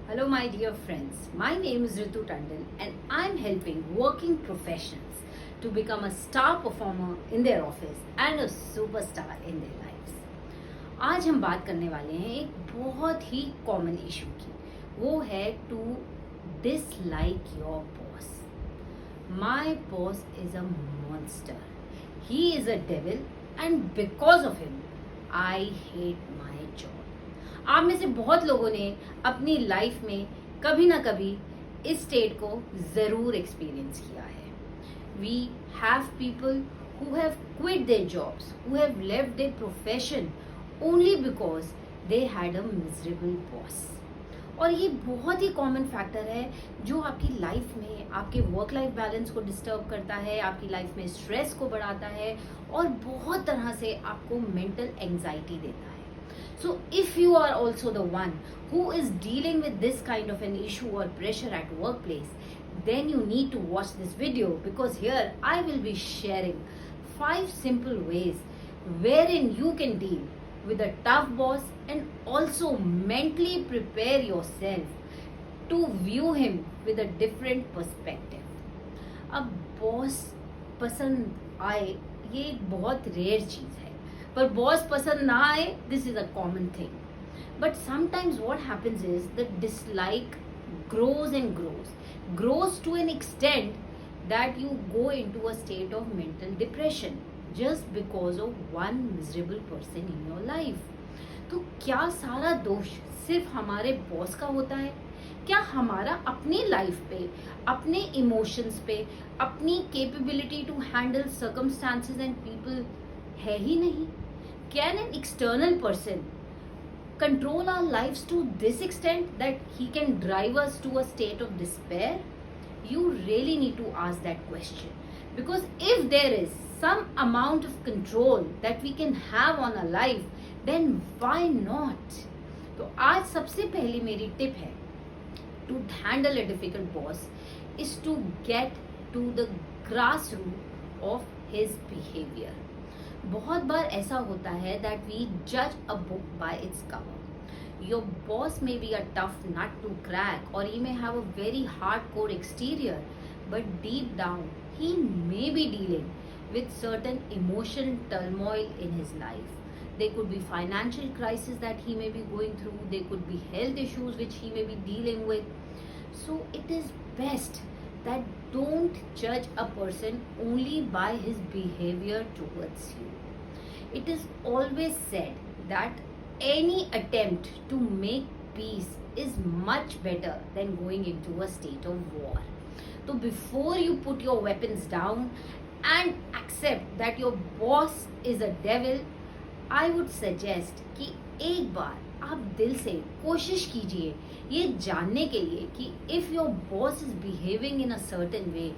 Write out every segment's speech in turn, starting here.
Hello, my dear friends. My name is Ritu Tandon, and I'm helping working professionals to become a star performer in their office and a superstar in their lives. आज हम बात करने वाले हैं एक बहुत ही common issue की. वो है to dislike your boss. My boss is a monster. He is a devil, and because of him, I hate my job. आप में से बहुत लोगों ने अपनी लाइफ में कभी ना कभी इस स्टेट को जरूर एक्सपीरियंस किया है. We have people who have quit their jobs, who have left their profession only because they had a miserable boss. और ये बहुत ही कॉमन फैक्टर है जो आपकी लाइफ में आपके वर्क लाइफ बैलेंस को डिस्टर्ब करता है, आपकी लाइफ में स्ट्रेस को बढ़ाता है और बहुत तरह से आपको मेंटल एंजाइटी देता है. So if you are also the one who is dealing with this kind of an issue or pressure at workplace, then you need to watch this video, because here I will be sharing 5 simple ways wherein you can deal with a tough boss and also mentally prepare yourself to view him with a different perspective. अब boss पसंद आए ये एक बहुत rare चीज़ है, पर boss पसंद ना आए this is a common thing. But sometimes what happens is the dislike grows and grows to an extent that you go into a state of mental depression just because of one miserable person in your life. तो क्या सारा दोष सिर्फ हमारे boss का होता है? क्या हमारा अपनी लाइफ पे, अपने इमोशंस पे, अपनी capability to handle circumstances and people है ही नहीं? Can an external person control our lives to this extent that he can drive us to a state of despair? You really need to ask that question, because if there is some amount of control that we can have on our life, then why not? तो आज सबसे पहली मेरी tip है to handle a difficult boss is to get to the grassroots of his behavior. बहुत बार ऐसा होता है दैट वी जज a book by its cover. Your boss may be a tough nut to crack और he may have a very hard core exterior, but deep down he may be dealing with certain emotion turmoil in his life. There could be financial crisis that he may be going through. There could be health issues which he may be dealing with. So it is best that don't judge a person only by his behavior towards you. It is always said that any attempt to make peace is much better than going into a state of war. So before you put your weapons down and accept that your boss is a devil, I would suggest कि एक बार आप दिल से कोशिश कीजिए ये जानने के लिए कि if your boss is behaving in a certain way,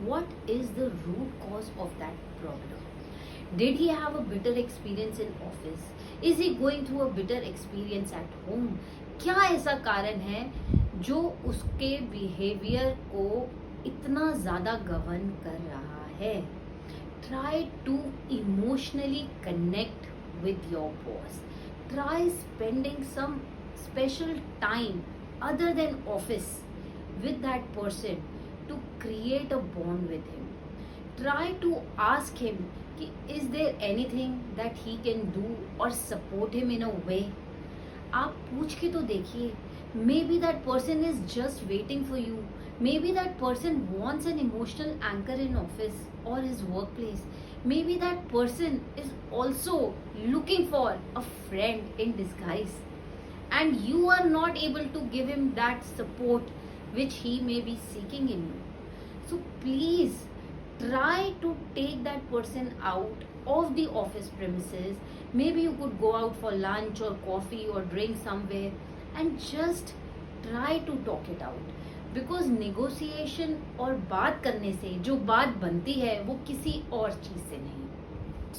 what is the root cause of that problem? Did he have a bitter experience in office? Is he going through a bitter experience at home? क्या ऐसा कारण है जो उसके behaviour को इतना ज़्यादा govern कर रहा है? Try to emotionally connect with your boss. Try spending some special time other than office with that person to create a bond with him. Try to ask him कि is there anything that he can do or support him in a way. आप पूछ के तो देखिए. Maybe that person is just waiting for you. Maybe that person wants an emotional anchor in office or his workplace. Maybe that person is also looking for a friend in disguise, and you are not able to give him that support which he may be seeking in you. So please try to take that person out of the office premises. Maybe you could go out for lunch or coffee or drink somewhere and just try to talk it out. Because negotiation और बात करने से जो बात बनती है वो किसी और चीज से नहीं.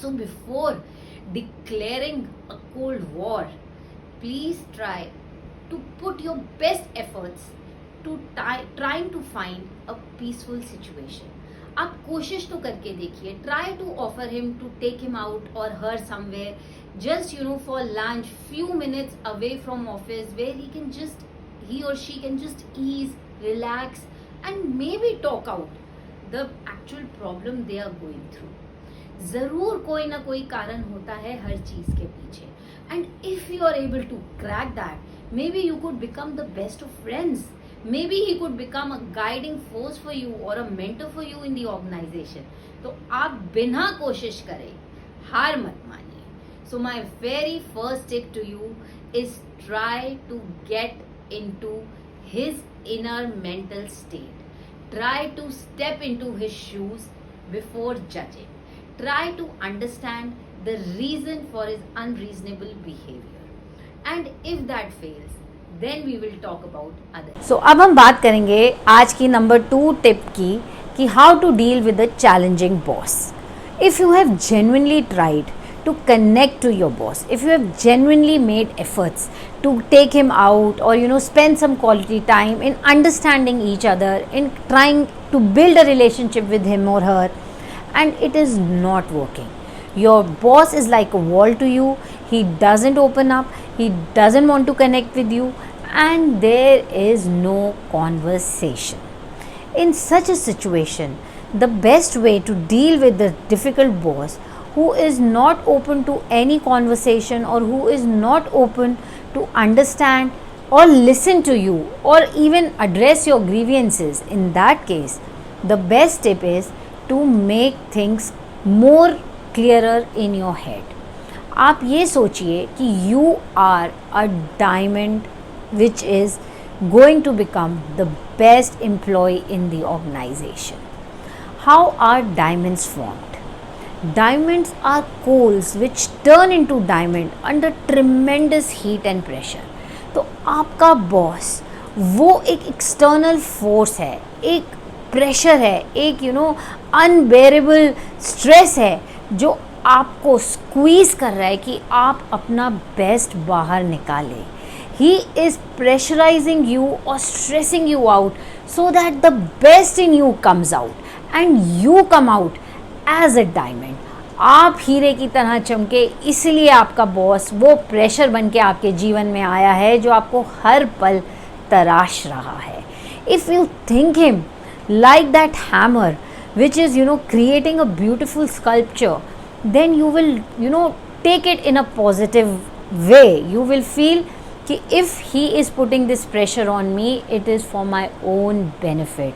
So before declaring a cold war, please try to put your best efforts to trying to find a peaceful situation. आप कोशिश तो करके देखिए. Try to offer him to take him out और her somewhere, just for lunch, few minutes away from office, where he can just he or she can just ease, relax, and maybe talk out the actual problem they are going through. जरूर कोई ना कोई कारण होता है हर चीज के पीछे, and if you are able to crack that, maybe you could become the best of friends. Maybe he could become a guiding force for you or a mentor for you in the organization. तो आप बिना कोशिश करे हार मत मानिए. So my very first tip to you is try to get into his inner mental state. Try to step into his shoes before judging. Try to understand the reason for his unreasonable behavior. And if that fails, then we will talk about others. So अब हम बात करेंगे आज की number 2 tip की कि how to deal with a challenging boss. If you have genuinely tried to connect to your boss, if you have genuinely made efforts to take him out or spend some quality time in understanding each other, in trying to build a relationship with him or her, and it is not working, your boss is like a wall to you, he doesn't open up, he doesn't want to connect with you, and there is no conversation. In such a situation, the best way to deal with the difficult boss who is not open to any conversation or who is not open to understand or listen to you or even address your grievances, in that case, the best tip is to make things more clearer in your head. आप ये सोचिए कि you are a diamond which is going to become the best employee in the organization. How are diamonds formed? Diamonds are coals which turn into diamond under tremendous heat and pressure. तो आपका boss वो एक external force है, एक pressure है, एक unbearable stress है जो आपको स्क्वीज कर रहा है कि आप अपना बेस्ट बाहर निकालें. He is pressurizing you or stressing you out so that the best in you comes out and you come out as a diamond. आप हीरे की तरह चमके, इसलिए आपका बॉस वो प्रेशर बन के आपके जीवन में आया है जो आपको हर पल तराश रहा है. If you think him like that hammer which is creating a beautiful sculpture, then you will take it in a positive way. You will feel कि if he is putting this pressure on me, it is for my own benefit.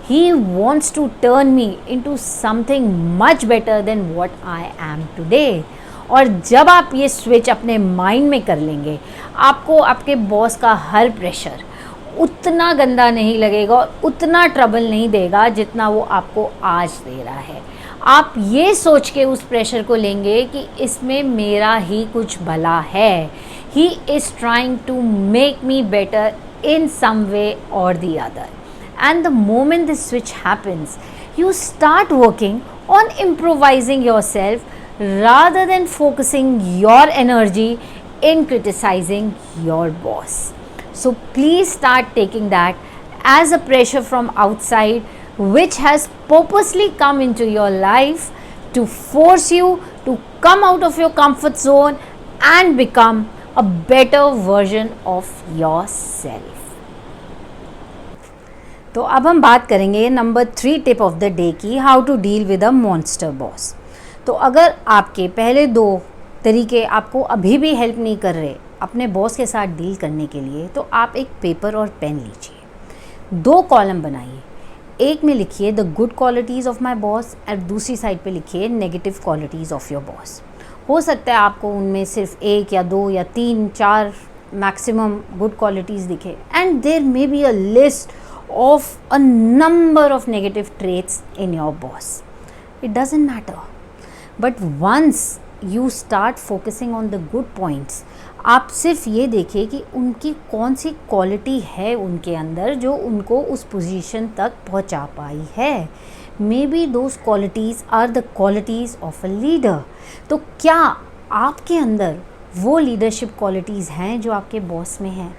He wants to turn me into something much better than what I am today. और जब आप ये switch अपने mind में कर लेंगे, आपको आपके बॉस का हर प्रेशर उतना गंदा नहीं लगेगा और उतना ट्रबल नहीं देगा जितना वो आपको आज दे रहा है. आप ये सोच के उस प्रेशर को लेंगे कि इसमें मेरा ही कुछ भला है. He is trying to make me better in some way or the other. And the moment this switch happens, you start working on improvising yourself rather than focusing your energy in criticizing your boss. So please start taking that as a pressure from outside which has purposely come into your life to force you to come out of your comfort zone and become a better version of yourself. तो अब हम बात करेंगे number 3 tip of the day की, how to deal with a monster boss. तो अगर आपके पहले 2 तरीके आपको अभी भी हेल्प नहीं कर रहे अपने बॉस के साथ डील करने के लिए, तो आप एक पेपर और पेन लीजिए, 2 कॉलम बनाइए. एक में लिखिए the good qualities of my boss और दूसरी साइड पे लिखिए negative qualities of your boss. हो सकता है आपको उनमें सिर्फ 1 या 2 या 3 4 मैक्सिमम गुड क्वालिटीज़ दिखे, and there may be a list of a number of negative traits in your boss. It doesn't matter. But once you start focusing on the good points, आप सिर्फ ये देखिए कि उनकी कौन सी क्वालिटी है उनके अंदर जो उनको उस पोजीशन तक पहुंचा पाई है. May be those qualities are the qualities of a leader. तो क्या आपके अंदर वो लीडरशिप क्वालिटीज़ हैं जो आपके बॉस में हैं?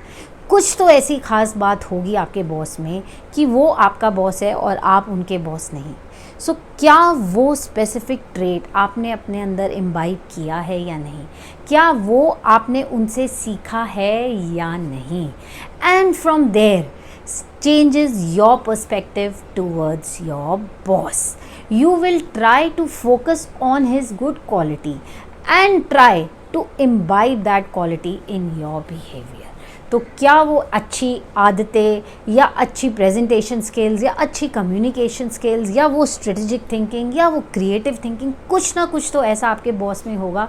कुछ तो ऐसी ख़ास बात होगी आपके बॉस में कि वो आपका बॉस है और आप उनके बॉस नहीं। सो क्या वो स्पेसिफिक ट्रेट आपने अपने अंदर इम्बाइब किया है या नहीं, क्या वो आपने उनसे सीखा है या नहीं, and from there changes your perspective towards your boss. You will try to focus on his good quality and try to imbibe that quality in your behavior. तो क्या वो अच्छी आदतें या अच्छी प्रेजेंटेशन स्किल्स या अच्छी कम्युनिकेशन स्किल्स या वो स्ट्रेटेजिक थिंकिंग या वो क्रिएटिव थिंकिंग, कुछ ना कुछ तो ऐसा आपके बॉस में होगा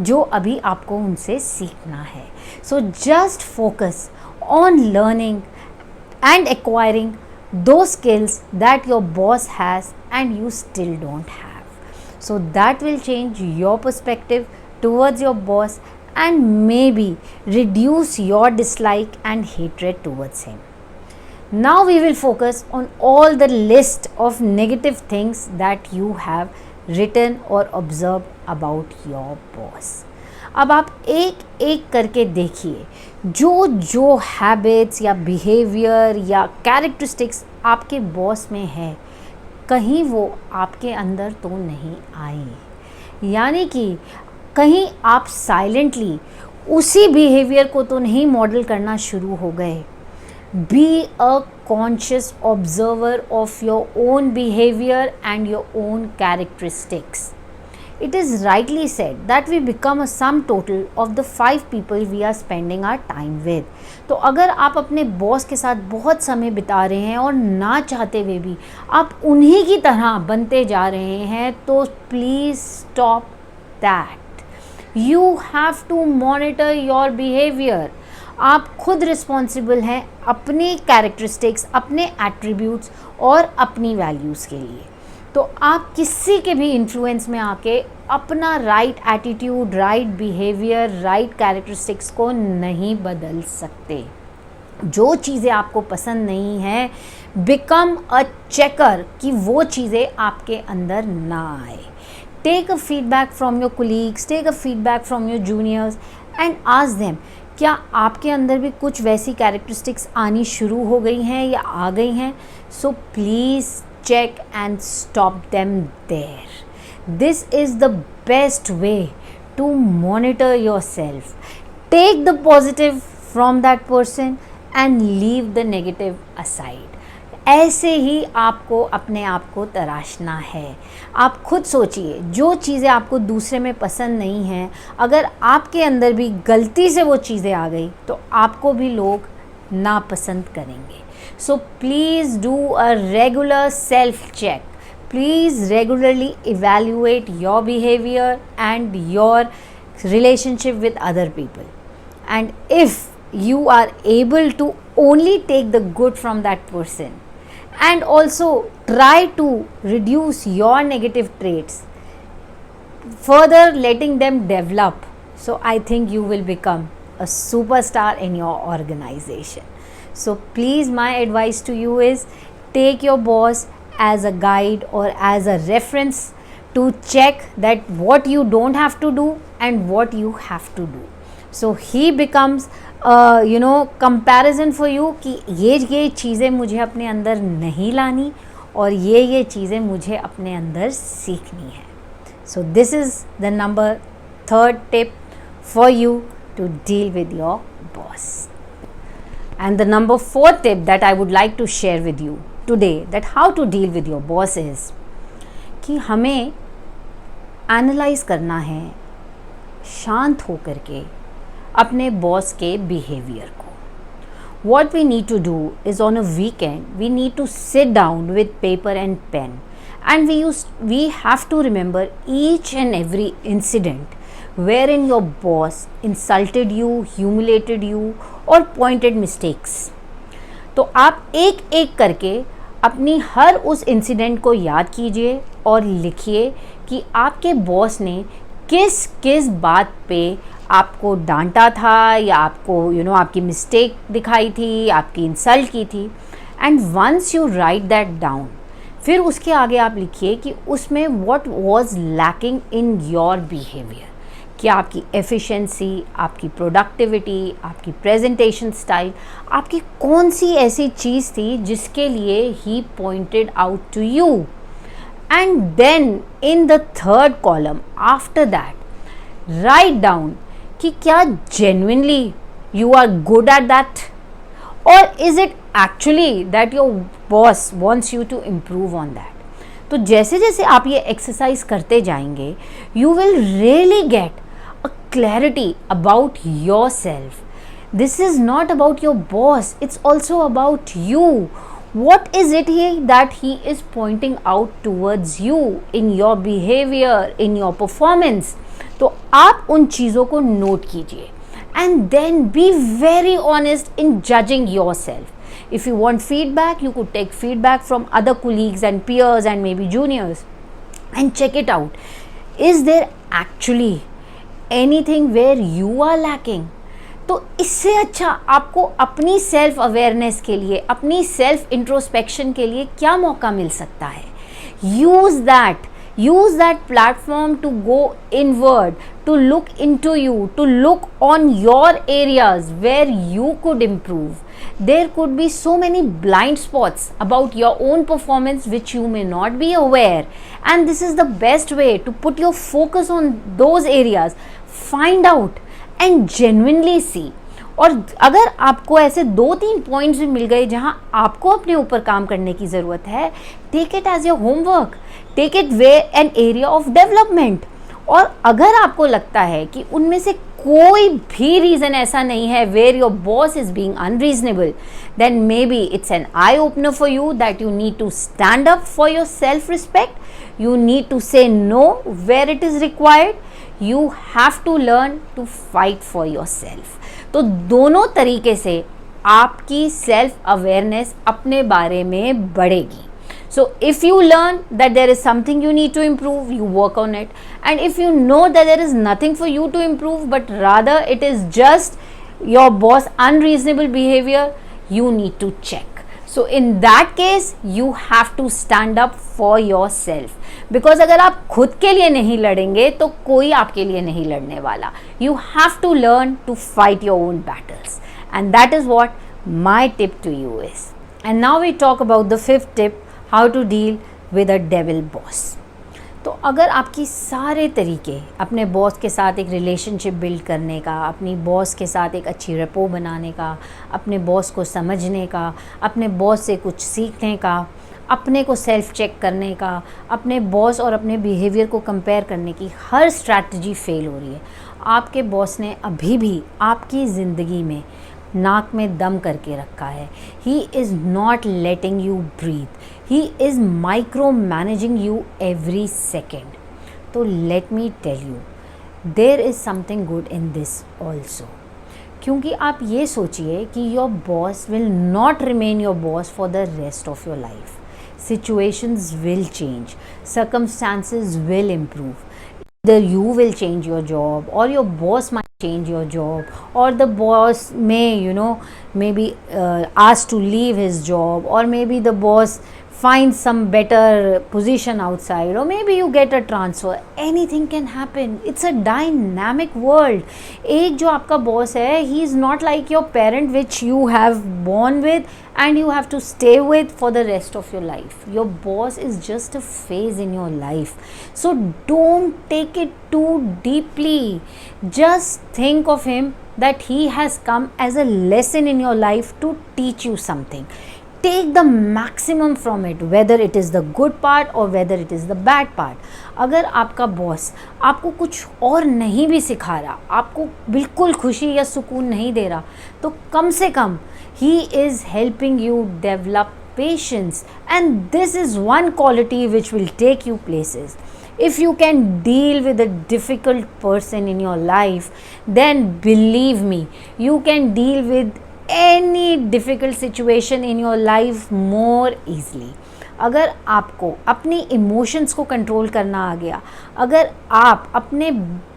जो अभी आपको उनसे सीखना है. So just focus on learning and acquiring those skills that your boss has and you still don't have. So that will change your perspective towards your boss and maybe reduce your dislike and hatred towards him. Now we will focus on all the list of negative things that you have written or observed about your boss. अब आप एक एक करके देखिए जो जो habits या behaviour या कैरेक्टरिस्टिक्स आपके बॉस में है, कहीं वो आपके अंदर तो नहीं आई, यानी कि कहीं आप साइलेंटली उसी बिहेवियर को तो नहीं मॉडल करना शुरू हो गए. Be a conscious observer of your own behaviour and your own characteristics. It is rightly said that we become a sum total of the 5 people we are spending our time with. तो अगर आप अपने boss के साथ बहुत समय बिता रहे हैं और ना चाहते हुए भी आप उन्हीं की तरह बनते जा रहे हैं, तो please stop that. You have to monitor your behaviour. आप खुद रिस्पॉन्सिबल हैं अपनी कैरेक्टरिस्टिक्स, अपने एट्रीब्यूट्स और अपनी वैल्यूज़ के लिए. तो आप किसी के भी इन्फ्लुएंस में आके अपना right attitude, right behaviour, right characteristics को नहीं बदल सकते. जो चीज़ें आपको पसंद नहीं हैं, बिकम अ चेकर कि वो चीज़ें आपके अंदर ना आए. Take a feedback from your colleagues, take a feedback from your juniors and ask them, क्या आपके अंदर भी कुछ वैसी कैरेक्टरिस्टिक्स आनी शुरू हो गई हैं या आ गई हैं. So please check and stop them there. This is the best way to monitor yourself. Take the positive from that person and leave the negative aside. ऐसे ही आपको अपने आप को तराशना है. आप खुद सोचिए, जो चीज़ें आपको दूसरे में पसंद नहीं हैं, अगर आपके अंदर भी गलती से वो चीज़ें आ गई तो आपको भी लोग नापसंद करेंगे. So please do a regular self check. Please regularly evaluate your behavior and your relationship with other people. And if you are able to only take the good from that person and also try to reduce your negative traits, further letting them develop, so I think you will become a superstar in your organization. So please, my advice to you is take your boss as a guide or as a reference to check that what you don't have to do and what you have to do. So he becomes comparison for you कि ये चीज़ें मुझे अपने अंदर नहीं लानी और ये चीज़ें मुझे अपने अंदर सीखनी है. So this is the number 3rd tip for you to deal with your boss. And the number 4th tip that I would like to share with you today, that how to deal with your boss, is कि हमें analyse करना है शांत होकर के अपने boss के behaviour को. What we need to do is on a weekend we need to sit down with paper and pen and we have to remember each and every incident wherein your boss insulted you, humiliated you और pointed mistakes. तो आप एक एक करके अपनी हर उस incident को याद कीजिए और लिखिए कि आपके बॉस ने किस किस बात पे आपको डांटा था या आपको आपकी मिस्टेक दिखाई थी, आपकी इंसल्ट की थी. And once you write that down, फिर उसके आगे आप लिखिए कि उसमें what was lacking in your behaviour, कि आपकी एफिशिएंसी, आपकी प्रोडक्टिविटी, आपकी प्रेजेंटेशन स्टाइल, आपकी कौन सी ऐसी चीज़ थी जिसके लिए he pointed out to you. And then in the third column after that write down कि क्या genuinely you are good at that, or is it actually that your boss wants you to improve on that. तो जैसे जैसे आप ये exercise करते जाएंगे you will really get a clarity about yourself. This is not about your boss, it's also about you. What is it that he is pointing out towards you in your behavior, in your performance. तो आप उन चीज़ों को note कीजिए. And then be very honest in judging yourself. If you want feedback, you could take feedback from other colleagues and peers and maybe juniors and check it out. Is there actually anything where you are lacking? तो इससे अच्छा आपको अपनी self awareness के लिए, अपनी self introspection के लिए क्या मौका मिल सकता है. Use that platform to go inward, to look into you, to look on your areas where you could improve. There could be so many blind spots about your own performance which you may not be aware, and this is the best way to put your focus on those areas. Find out and genuinely see. और अगर आपको ऐसे 2-3 points भी मिल गए जहां आपको अपने ऊपर काम करने की ज़रूरत है, take it as your homework, take it way an area of development. और अगर आपको लगता है कि उनमें से कोई भी रीज़न ऐसा नहीं है where your boss is being unreasonable, then may be it's an eye opener for you that you need to stand up for your self respect. You need to say no where it is required. You have to learn to fight for yourself. तो दोनों तरीके से आपकी self awareness अपने बारे में बढ़ेगी. So if you learn that there is something you need to improve, you work on it. And if you know that there is nothing for you to improve, but rather it is just your boss unreasonable behavior, you need to check. So in that case you have to stand up for yourself, because अगर आप खुद के लिए नहीं लड़ेंगे तो कोई आपके लिए नहीं लड़ने वाला. You have to learn to fight your own battles, and that is what my tip to you is. And now we talk about the fifth tip, how to deal with a devil boss. तो अगर आपकी सारे तरीके अपने boss के साथ एक relationship build करने का, अपनी बॉस के साथ एक अच्छी रेपो बनाने का, अपने बॉस को समझने का, अपने बॉस से कुछ सीखने का, अपने को सेल्फ चेक करने का, अपने बॉस और अपने बिहेवियर को कंपेयर करने की हर स्ट्रैटेजी फेल हो रही है, आपके बॉस ने अभी भी आपकी ज़िंदगी में नाक में दम करके रखा है. He is not letting you breathe. He is micromanaging you every second. तो let me tell you, there is something good in this also. क्योंकि आप ये सोचिए कि your boss will not remain your boss for the rest of your life. Situations will change, circumstances will improve. Either you will change your job, or your boss might change your job, or the boss may maybe asked to leave his job, or maybe the boss finds some better position outside, or maybe you get a transfer. Anything can happen. It's a dynamic world. एक जो आपका boss है, he is not like your parent which you have born with and you have to stay with for the rest of your life. Your boss is just a phase in your life. So don't take it too deeply. Just think of him that he has come as a lesson in your life to teach you something. Take the maximum from it, whether it is the good part or whether it is the bad part. अगर आपका boss आपको कुछ और नहीं भी सिखा रहा, आपको बिल्कुल खुशी या सुकून नहीं दे रहा, तो कम से कम he is helping you develop patience, and this is one quality which will take you places. If you can deal with a difficult person in your life, then believe me, you can deal with any difficult situation in your life more easily. अगर आपको अपनी emotions को control करना आ गया, अगर आप अपने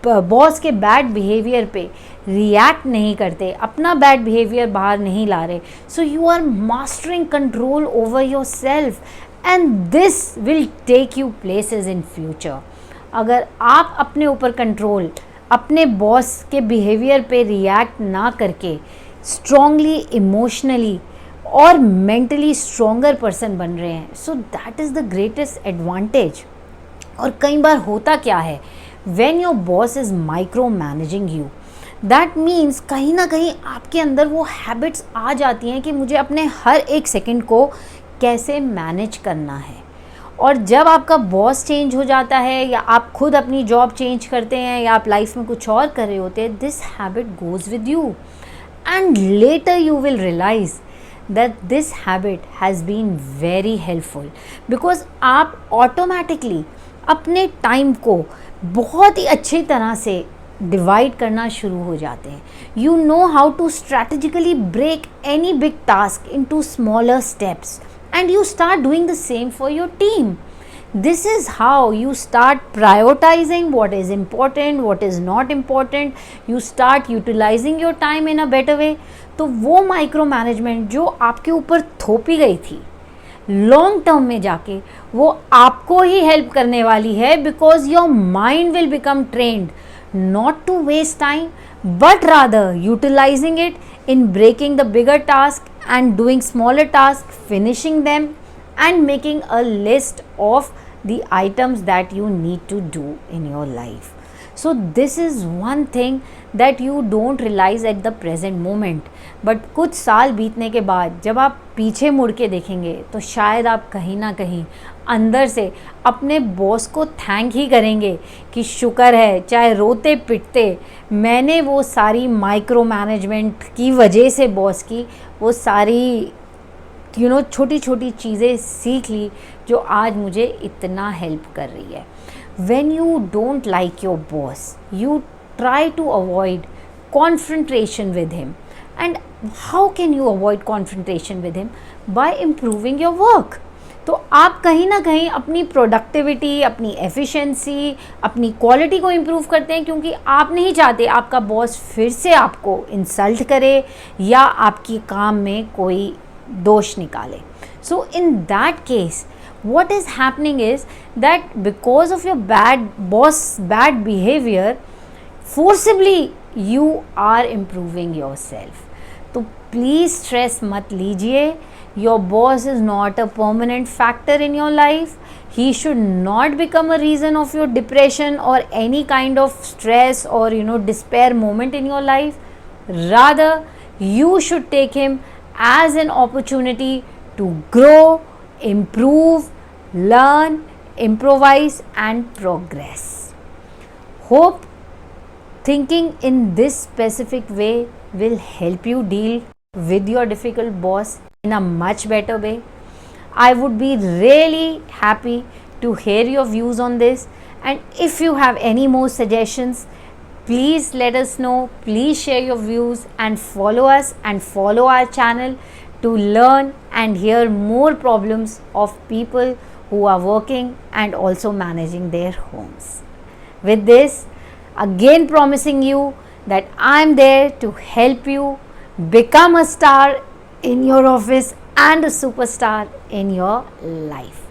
boss के बैड बिहेवियर पे रिएक्ट नहीं करते, अपना बैड बिहेवियर बाहर नहीं ला रहे, so you are mastering control over your self, and this will take you places in future. अगर आप अपने ऊपर कंट्रोल अपने बॉस के बिहेवियर पे रिएक्ट ना करके स्ट्रांगली इमोशनली और मेंटली स्ट्रॉन्गर पर्सन बन रहे हैं. So that is the greatest advantage. और कई बार होता क्या है, when your boss is micromanaging you, that means कहीं ना कहीं आपके अंदर वो हैबिट्स आ जाती हैं कि मुझे अपने हर एक सेकंड को कैसे मैनेज करना है. और जब आपका बॉस चेंज हो जाता है या आप खुद अपनी जॉब चेंज करते हैं या आप लाइफ में कुछ और कर रहे होते हैं, this habit goes with you and later you will realise that this habit has been very helpful because आप automatically अपने टाइम को बहुत ही अच्छी तरह से डिवाइड करना शुरू हो जाते हैं. You know how to strategically break any big task into smaller steps and you start doing the same for your team. This is how you start prioritizing what is important, what is not important. You start utilizing your time in a better way. तो वो micro management जो आपके ऊपर थोपी गई थी, long term में जाके वो आपको ही हेल्प करने वाली है, because your mind will become trained not to waste time but rather utilizing it in breaking the bigger task and doing smaller tasks, finishing them and making a list of the items that you need to do in your life. So this is one thing that you don't realize at the present moment, but कुछ साल बीतने के बाद जब आप पीछे मुड़ के देखेंगे तो शायद आप कहीं ना कहीं अंदर से अपने बॉस को थैंक ही करेंगे कि शुक्र है, चाहे रोते पिटते मैंने वो सारी माइक्रो मैनेजमेंट की वजह से बॉस की वो सारी छोटी छोटी चीज़ें सीख ली जो आज मुझे इतना हेल्प कर रही है. When you don't like your boss, you try to avoid confrontation with him. And how can you avoid confrontation with him? By improving your work. तो आप कहीं ना कहीं अपनी प्रोडक्टिविटी, अपनी एफिशिएंसी, अपनी क्वालिटी को इम्प्रूव करते हैं, क्योंकि आप नहीं चाहते आपका बॉस फिर से आपको इंसल्ट करे या आपकी काम में कोई दोष निकाले. So in that case what is happening is that because of your bad behavior, forcibly you are improving yourself. तो please stress मत लीजिए. Your boss is not a permanent factor in your life. He should not become a reason of your depression or any kind of stress or despair moment in your life. Rather, you should take him as an opportunity to grow, improve, learn, improvise and progress. Hope thinking in this specific way will help you deal with your difficult boss in a much better way. I would be really happy to hear your views on this, and if you have any more suggestions, please let us know. Please share your views and follow us and follow our channel to learn and hear more problems of people who are working and also managing their homes. With this, again promising you that I am there to help you become a star in your office and a superstar in your life.